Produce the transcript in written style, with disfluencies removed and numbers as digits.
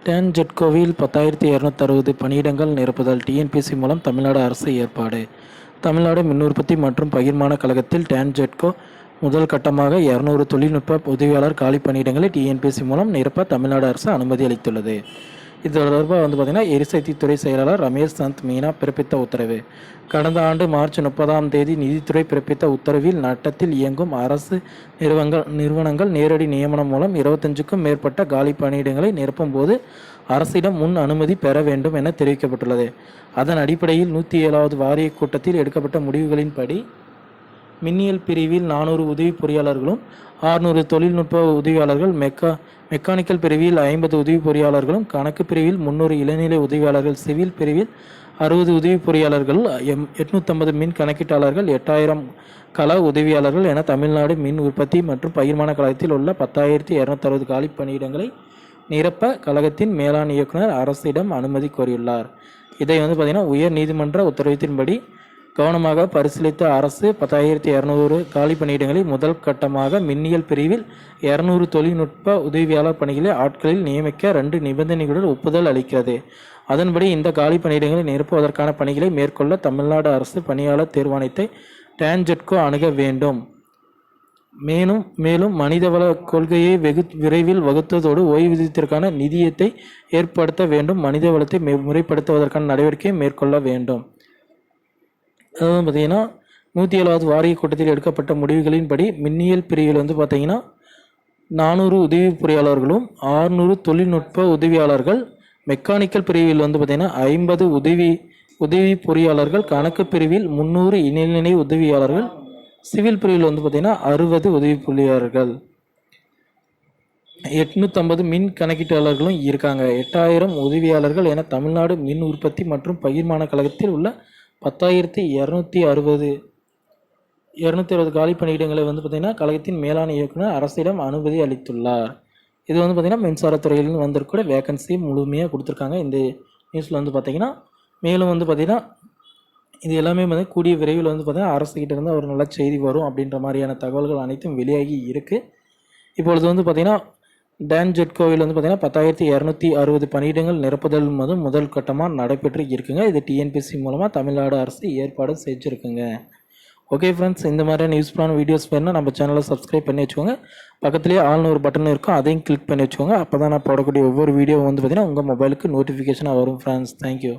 Tan ஜெட்கோவில் 10,260 பணியிடங்கள் நிரப்புதல் TNPSC மூலம் தமிழ்நாடு அரசு ஏற்பாடு. தமிழ்நாடு மின் உற்பத்தி மற்றும் பகிர்மான கழகத்தில் டேன் ஜெட்கோ முதல் கட்டமாக 200 தொழில்நுட்ப உதவியாளர் காலி பணியிடங்களை டிஎன்பிஎஸ்சி மூலம் நிரப்ப தமிழ்நாடு அரசு அனுமதி அளித்துள்ளது. இது தொடர்பாக பார்த்திங்கன்னா எரிசக்தித்துறை செயலாளர் ரமேஷ் சந்த் மீனா பிறப்பித்த உத்தரவு. கடந்த ஆண்டு மார்ச் 30 நிதித்துறை பிறப்பித்த உத்தரவில் நட்டத்தில் இயங்கும் அரசு நிறுவனங்கள் நேரடி நியமனம் மூலம் 25க்கும் மேற்பட்ட காலி பணியிடங்களை நிரப்பும் போது அரசிடம் முன் அனுமதி பெற வேண்டும் என தெரிவிக்கப்பட்டுள்ளது. அதன் அடிப்படையில் 107வது வாரிய கூட்டத்தில் எடுக்கப்பட்ட முடிவுகளின்படி மின்னியல் பிரிவில் 400 உதவி பொறியாளர்களும் 600 தொழில்நுட்ப உதவியாளர்கள், மெக்கானிக்கல் பிரிவில் 50 உதவி பொறியாளர்களும், கணக்கு பிரிவில் 300 இளநிலை உதவியாளர்கள், சிவில் பிரிவில் 60 உதவி பொறியாளர்கள், 850 மின் கணக்கீட்டாளர்கள், 8000 கள உதவியாளர்கள் என தமிழ்நாடு மின் உற்பத்தி மற்றும் பகிர்மான கழகத்தில் உள்ள 10,260 காலி பணியிடங்களை நிரப்ப கழகத்தின் மேலாண் இயக்குனர் அரசிடம் அனுமதி கோரியுள்ளார். இதை பார்த்திங்கன்னா உயர் நீதிமன்ற உத்தரவின்படி கவனமாக பரிசீலித்த அரசு 10,200 காலி பணியிடங்களை முதல் கட்டமாக மின்னியல் பிரிவில் 200 தொழில்நுட்ப உதவியாளர் பணிகளை ஆட்களில் நியமிக்க 2 நிபந்தனைகளுடன் ஒப்புதல் அளிக்கிறது. அதன்படி இந்த காலி பணியிடங்களை நிரப்புவதற்கான பணிகளை மேற்கொள்ள தமிழ்நாடு அரசு பணியாளர் தேர்வாணையத்தை டேன் ஜெட்கோ அணுக வேண்டும். மேலும் மனிதவள கொள்கையை விரைவில் வகுத்ததோடு ஓய்வூதியத்திற்கான நிதியத்தை ஏற்படுத்த வேண்டும். மனித வளத்தை முறைப்படுத்துவதற்கான நடவடிக்கையை மேற்கொள்ள வேண்டும். அதாவது பார்த்திங்கன்னா 107வது வாரிய கூட்டத்தில் எடுக்கப்பட்ட முடிவுகளின்படி மின்னியல் பிரிவில் பார்த்திங்கன்னா 400 உதவி பொறியாளர்களும் 600 தொழில்நுட்ப உதவியாளர்கள், மெக்கானிக்கல் பிரிவில் பார்த்திங்கன்னா 50 உதவி பொறியாளர்கள், கணக்கு பிரிவில் 300 இணைநிலை உதவியாளர்கள், சிவில் பிரிவில் பார்த்திங்கன்னா 60 உதவி பொறியாளர்கள், 850 மின் கணக்கீட்டாளர்களும் இருக்காங்க. 8000 உதவியாளர்கள் என தமிழ்நாடு மின் உற்பத்தி மற்றும் பகிர்மான கழகத்தில் உள்ள 10,260 காலி பணியிடங்களை பார்த்திங்கன்னா கழகத்தின் மேலாண் இயக்குனர் அரசிடம் அனுமதி அளித்துள்ளார். இது பார்த்திங்கன்னா மின்சாரத்துறையில் வந்திருக்கிற வேகன்சி முழுமையாக கொடுத்துருக்காங்க. இந்த நியூஸில் பார்த்திங்கன்னா மேலும் பார்த்திங்கன்னா இது எல்லாமே கூடிய விரைவில் பார்த்திங்கன்னா அரசுக்கிட்ட இருந்து ஒரு நல்ல செய்தி வரும் அப்படின்ற மாதிரியான தகவல்கள் அனைத்தும் வெளியாகி இருக்குது. இப்பொழுது பார்த்திங்கன்னா டேன் ஜெட்கோவில் பார்த்திங்கன்னா 10,260 பணியிடங்கள் நிரப்புதல் முதல் கட்டமாக நடைபெற்று இருக்குங்க. இது டிஎன்பிஎஸ்சி மூலமாக தமிழ்நாடு அரசு ஏற்பாடு செஞ்சுருக்குங்க. ஓகே ஃப்ரெண்ட்ஸ், இந்த மாதிரியான யூஸ்ஃபுல்லான வீடியோஸ் வேணுன்னா நம்ம சேனலை சப்ஸ்கிரைப் பண்ணி வச்சுக்கோங்க. பக்கத்துலேயே ஆல்னு ஒரு பட்டன் இருக்கும், அதையும் கிளிக் பண்ணி வச்சுக்கோங்க. அப்போ தான் நான் போடக்கூடிய ஒவ்வொரு வீடியோ பார்த்திங்கன்னா உங்கள் மொபைலுக்கு நோட்டிஃபிகேஷனாக வரும் ஃப்ரெண்ட்ஸ். தேங்க்யூ.